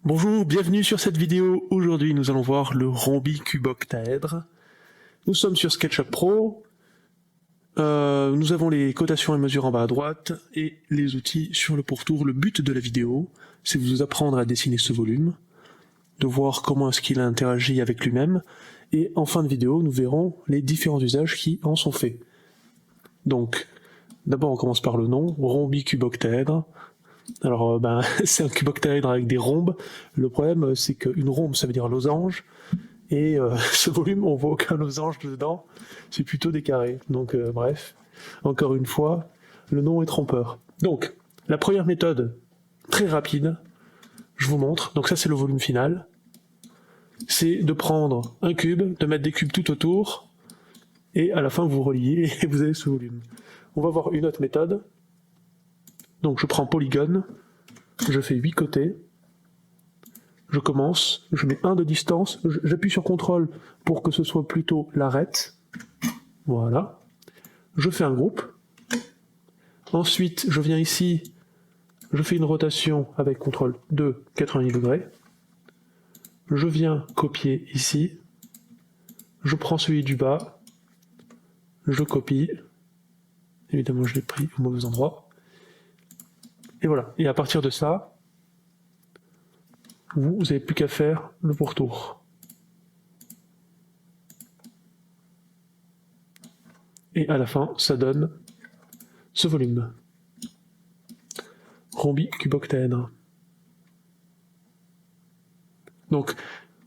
Bonjour, bienvenue sur cette vidéo. Aujourd'hui, nous allons voir le rhombicuboctaèdre. Nous sommes sur SketchUp Pro. Nous avons les cotations et mesures en bas à droite et les outils sur le pourtour. Le but de la vidéo, c'est de vous apprendre à dessiner ce volume, de voir comment est-ce qu'il interagit avec lui-même, et en fin de vidéo, nous verrons les différents usages qui en sont faits. Donc, d'abord on commence par le nom, rhombicuboctaèdre. Alors, c'est un cuboctaèdre avec des rhombes. Le problème, c'est qu'une rhombe, ça veut dire losange, et ce volume, on voit aucun losange dedans, c'est plutôt des carrés. Donc, bref, encore une fois, le nom est trompeur. Donc, la première méthode, très rapide, je vous montre. Donc ça, c'est le volume final. C'est de prendre un cube, de mettre des cubes tout autour, et à la fin, vous reliez, et vous avez ce volume. On va voir une autre méthode. Donc je prends polygone, je fais 8 côtés, je commence, je mets 1 de distance, j'appuie sur CTRL pour que ce soit plutôt l'arête, voilà. Je fais un groupe, ensuite je viens ici, je fais une rotation avec CTRL de 90 degrés, je viens copier ici, je prends celui du bas, je copie, évidemment je l'ai pris au mauvais endroit, et voilà, et à partir de ça, vous n'avez plus qu'à faire le pourtour. Et à la fin, ça donne ce volume. Rhombicuboctaèdre. Donc,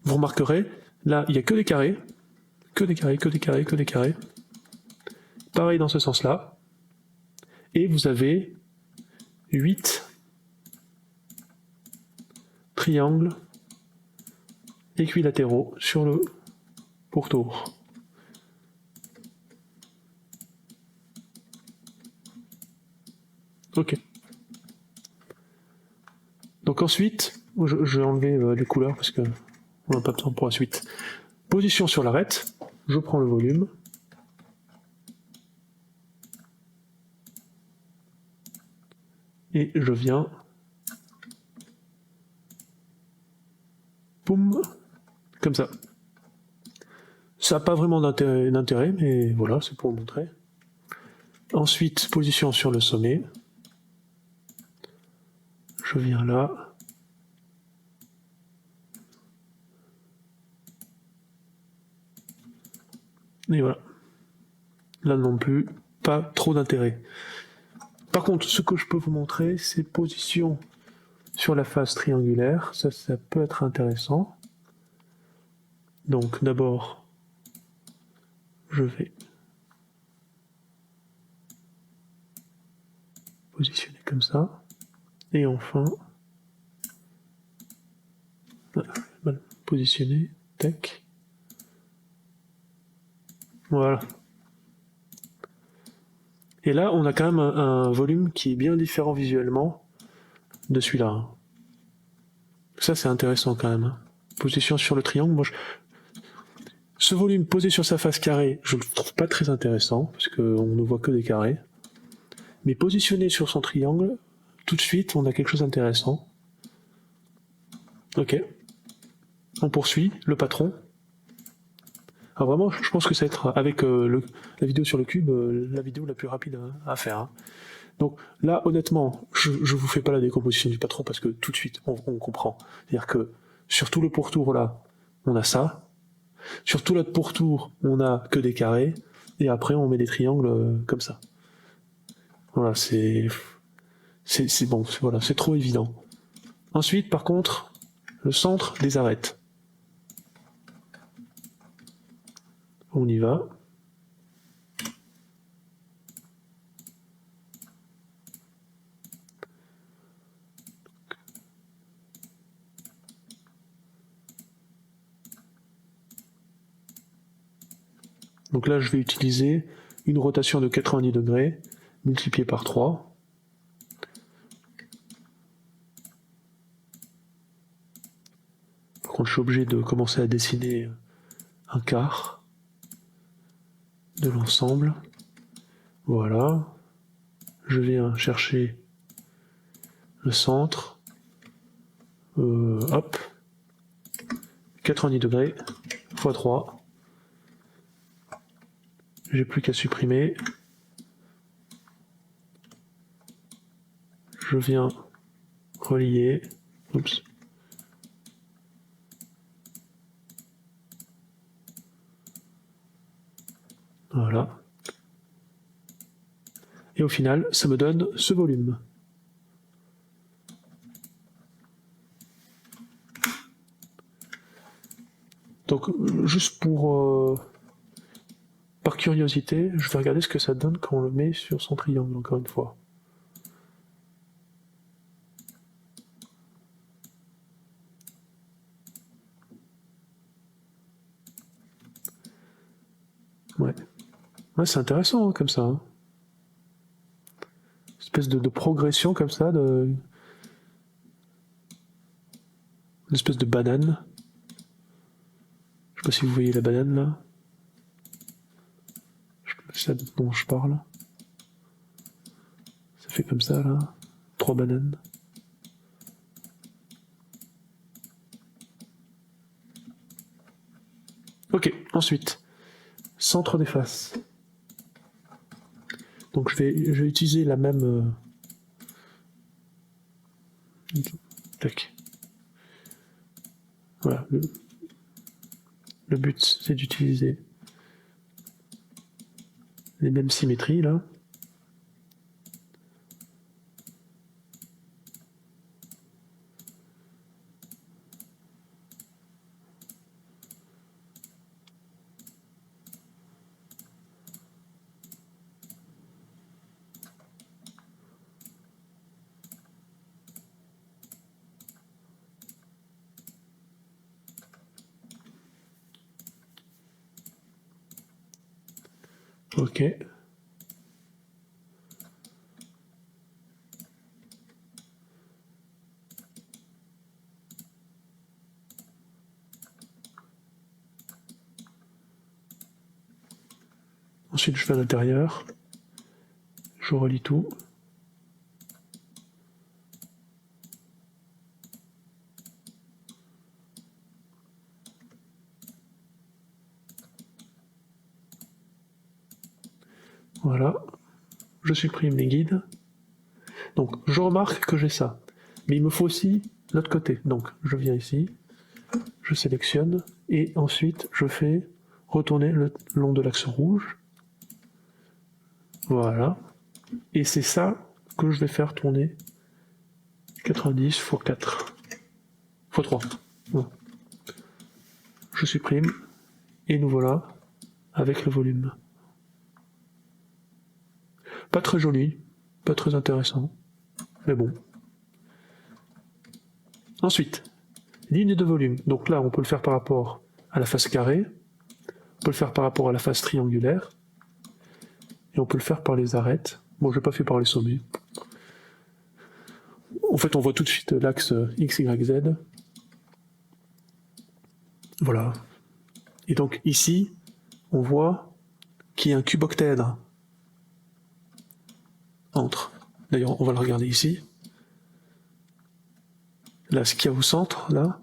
vous remarquerez, là, il n'y a que des carrés, que des carrés, que des carrés, que des carrés. Pareil dans ce sens-là. Et vous avez 8 triangles équilatéraux sur le pourtour. Ok. Donc ensuite, je vais enlever les couleurs parce que on n'a pas besoin pour la suite. Position sur l'arête, je prends le volume. Et je viens, boum, comme ça. Ça n'a pas vraiment d'intérêt, mais voilà, c'est pour vous montrer. Ensuite, position sur le sommet. Je viens là. Et voilà. Là non plus, pas trop d'intérêt. Par contre, ce que je peux vous montrer, c'est position sur la face triangulaire. Ça peut être intéressant. Donc d'abord, je vais positionner comme ça. Et enfin, voilà, positionner, tac. Voilà. Et là, on a quand même un volume qui est bien différent visuellement de celui-là. Ça, c'est intéressant quand même. Position sur le triangle, moi, ce volume posé sur sa face carrée, je le trouve pas très intéressant, parce qu'on ne voit que des carrés. Mais positionné sur son triangle, tout de suite, on a quelque chose d'intéressant. Ok. On poursuit, le patron. Alors vraiment, je pense que ça va être, avec la vidéo sur le cube, la vidéo la plus rapide à faire. Hein. Donc là, honnêtement, je vous fais pas la décomposition du patron parce que tout de suite, on comprend. C'est-à-dire que sur tout le pourtour là, on a ça. Sur tout l'autre pourtour, on a que des carrés. Et après, on met des triangles comme ça. Voilà, c'est bon, voilà, c'est trop évident. Ensuite, par contre, le centre des arêtes. On y va. Donc là, je vais utiliser une rotation de 90 degrés multipliée par 3. Par contre, je suis obligé de commencer à dessiner un quart de l'ensemble. Voilà. Je viens chercher le centre. hop, 90 degrés, x 3. J'ai plus qu'à supprimer. Je viens relier. Oups. Voilà. Et au final, ça me donne ce volume. Donc, juste par curiosité, je vais regarder ce que ça donne quand on le met sur son triangle, encore une fois. Ouais. Ouais, c'est intéressant, hein, comme ça. Hein. Une espèce de progression comme ça, une espèce de banane. Je sais pas si vous voyez la banane là. C'est ça dont je parle. Ça fait comme ça là. 3 bananes. Ok, ensuite. Centre des faces. Donc je vais utiliser la même... Tac. Voilà. Le but, c'est d'utiliser les mêmes symétries là. Ok. Ensuite, je vais à l'intérieur. Je relie tout. Voilà. Je supprime les guides. Donc, je remarque que j'ai ça. Mais il me faut aussi l'autre côté. Donc, je viens ici, je sélectionne, et ensuite, je fais retourner le long de l'axe rouge. Voilà. Et c'est ça que je vais faire tourner 90 x 4. x 3. Voilà. Je supprime, et nous voilà avec le volume. Pas très joli, pas très intéressant, mais bon. Ensuite, ligne de volume. Donc là, on peut le faire par rapport à la face carrée, on peut le faire par rapport à la face triangulaire, et on peut le faire par les arêtes. Bon, je n'ai pas fait par les sommets. En fait, on voit tout de suite l'axe X, Y, Z. Voilà. Et donc ici, on voit qu'il y a un cuboctaèdre entre. D'ailleurs, on va le regarder ici. Là, ce qu'il y a au centre, là,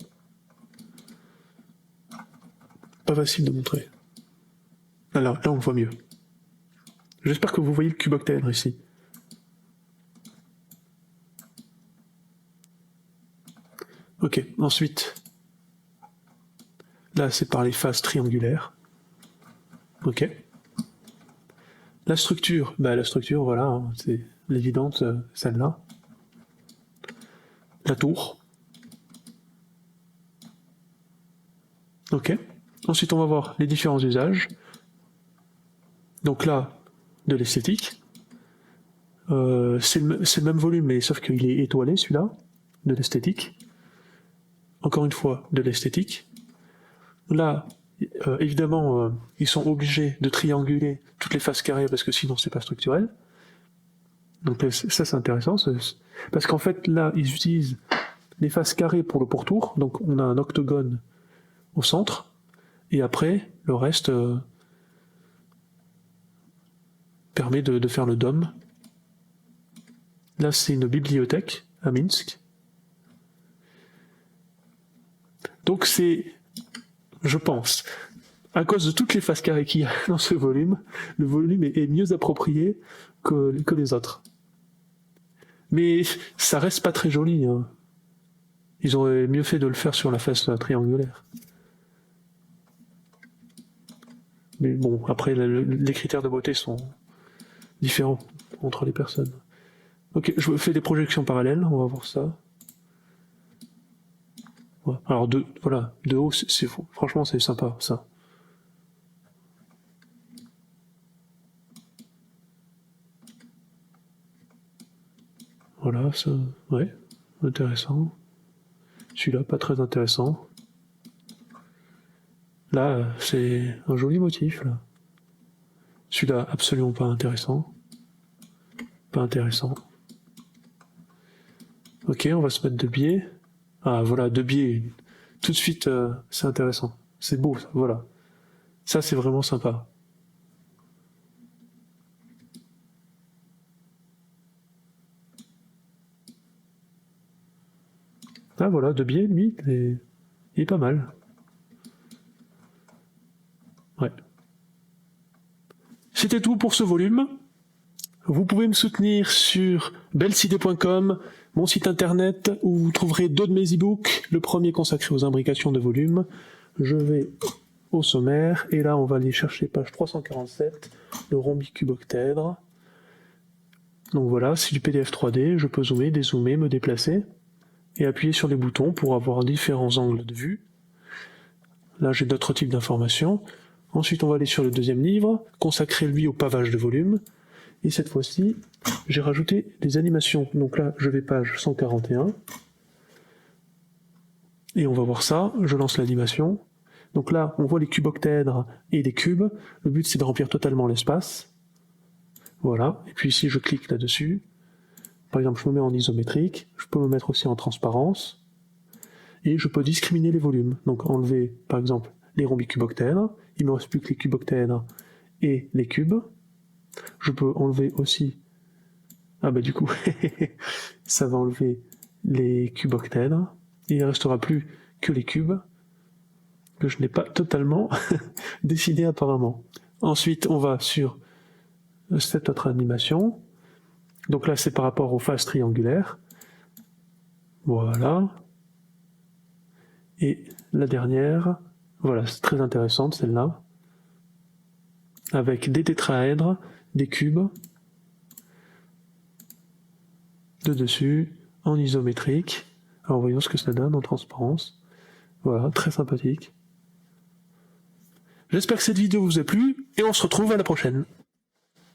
pas facile de montrer. Là, on voit mieux. J'espère que vous voyez le cuboctaèdre ici. Ok, ensuite, là, c'est par les faces triangulaires. Ok. La structure, voilà, hein, c'est l'évidente, celle-là. La tour. Ok. Ensuite, on va voir les différents usages. Donc là, de l'esthétique. C'est le même volume, mais sauf qu'il est étoilé, celui-là, de l'esthétique. Encore une fois, de l'esthétique. Là, évidemment, ils sont obligés de trianguler toutes les faces carrées, parce que sinon, c'est pas structurel. Donc ça, c'est intéressant, parce qu'en fait, là, ils utilisent les faces carrées pour le pourtour, donc on a un octogone au centre, et après, le reste permet de faire le dôme. Là, c'est une bibliothèque à Minsk. Donc c'est, je pense, à cause de toutes les faces carrées qu'il y a dans ce volume, le volume est mieux approprié que les autres. Mais ça reste pas très joli. Hein. Ils auraient mieux fait de le faire sur la face triangulaire. Mais bon, après, les critères de beauté sont différents entre les personnes. Ok, je fais des projections parallèles, on va voir ça. Ouais. Alors, voilà, de haut, c'est fou. Franchement, c'est sympa, ça. Voilà, ça, ouais, intéressant. Celui-là, pas très intéressant. Là, c'est un joli motif, là. Celui-là, absolument pas intéressant. Pas intéressant. Ok, on va se mettre de biais. Ah, voilà, de biais. Tout de suite, c'est intéressant. C'est beau, ça, voilà. Ça, c'est vraiment sympa. Ah, voilà, de biais, lui, il est pas mal. Ouais. C'était tout pour ce volume. Vous pouvez me soutenir sur belcide.com, mon site internet, où vous trouverez deux de mes e-books. Le premier consacré aux imbrications de volume. Je vais au sommaire, et là on va aller chercher page 347, le rhombicuboctaèdre. Donc voilà, c'est du PDF 3D, je peux zoomer, dézoomer, me déplacer, et appuyer sur les boutons pour avoir différents angles de vue. Là j'ai d'autres types d'informations. Ensuite on va aller sur le deuxième livre, consacré lui au pavage de volume. Et cette fois-ci, j'ai rajouté des animations. Donc là, je vais page 141. Et on va voir ça. Je lance l'animation. Donc là, on voit les cuboctaèdres et les cubes. Le but, c'est de remplir totalement l'espace. Voilà. Et puis ici, je clique là-dessus. Par exemple, je me mets en isométrique. Je peux me mettre aussi en transparence. Et je peux discriminer les volumes. Donc enlever, par exemple, les rhombicuboctaèdres. Il ne me reste plus que les cuboctaèdres et les cubes. Je peux enlever aussi... Ah bah du coup, ça va enlever les cuboctaèdres. Et il ne restera plus que les cubes, que je n'ai pas totalement décidé apparemment. Ensuite, on va sur cette autre animation. Donc là, c'est par rapport aux faces triangulaires. Voilà. Et la dernière, voilà, c'est très intéressante celle-là. Avec des tétraèdres, des cubes, de dessus, en isométrique. Alors voyons ce que ça donne en transparence. Voilà, très sympathique. J'espère que cette vidéo vous a plu, et on se retrouve à la prochaine.